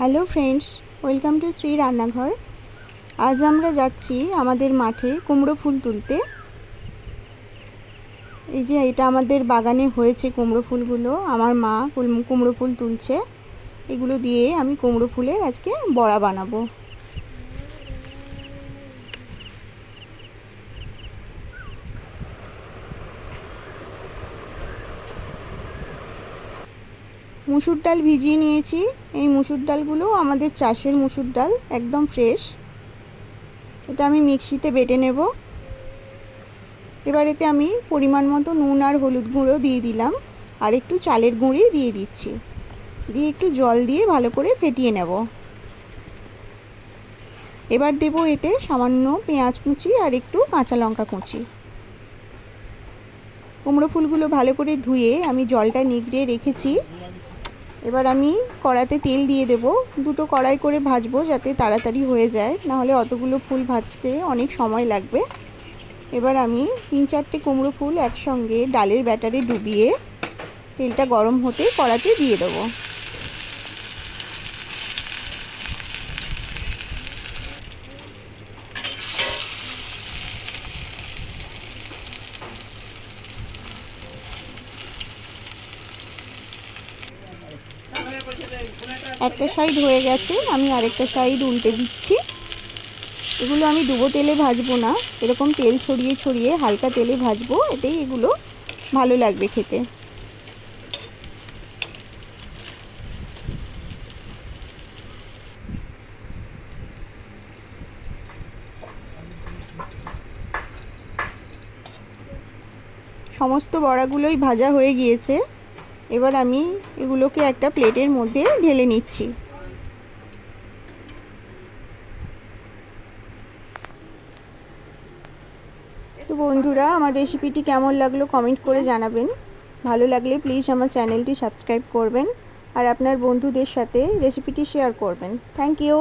Hello friends, welcome to Shri রান্নাঘর। আজ আমরা যাচ্ছি আমাদের মাঠে কুমড়ো ফুল তুলতে। এই যে এটা আমাদের বাগানে হয়েছে কুমড়ো ফুলগুলো, আমার মা কুমড়ো ফুল তুলছে। এগুলো দিয়ে আমি কুমড়ো ফুলের আজকে বড়া বানাবো। মুসুর ডাল ভিজিয়ে নিয়েছি। এই মুসুর ডালগুলো আমাদের চাষের মুসুর ডাল, একদম ফ্রেশ। এটা আমি মিক্সিতে বেটে নেব। এবার এতে আমি পরিমাণ মতো নুন আর হলুদ গুঁড়ো দিয়ে দিলাম, আর একটু চালের গুঁড়ি দিয়ে দিচ্ছি। দিয়ে একটু জল দিয়ে ভালো করে ফেটিয়ে নেব। এবার দেব এতে সামান্য পেঁয়াজ কুচি আর একটু কাঁচা লঙ্কা কুচি। কুমড়ো ফুলগুলো ভালো করে ধুয়ে আমি জলটা নিগড়িয়ে রেখেছি। এবার আমি কড়াতে তেল দিয়ে দেব। দুটো কড়াই করে ভাজবো যাতে তাড়াতাড়ি হয়ে যায়, নাহলে অতগুলো ফুল ভাজতে অনেক সময় লাগবে। এবার আমি 3-4টে কুমড়ো ফুল একসঙ্গে ডালের ব্যাটারে ডুবিয়ে তেলটা গরম হতে কড়াতে দিয়ে দেবো। একটা সাইড হয়ে গেছে, আমি আরেকটা সাইড উল্টে দিচ্ছি। এগুলো আমি ডুবো তেলে ভাজবো না, এরকম তেল ছড়িয়ে ছড়িয়ে হালকা তেলে ভাজবো, এতেই এগুলো ভালো লাগবে খেতে। সমস্ত বড়াগুলোই ভাজা হয়ে গিয়েছে। এবার আমি এগুলোকে একটা প্লেটের মধ্যে ঢেলে নিচ্ছি। তো বন্ধুরা, আমার রেসিপিটি কেমন লাগলো কমেন্ট করে জানাবেন। ভালো লাগলে প্লিজ আমার চ্যানেলটি সাবস্ক্রাইব করবেন আর আপনার বন্ধুদের সাথে রেসিপিটি শেয়ার করবেন। Thank you.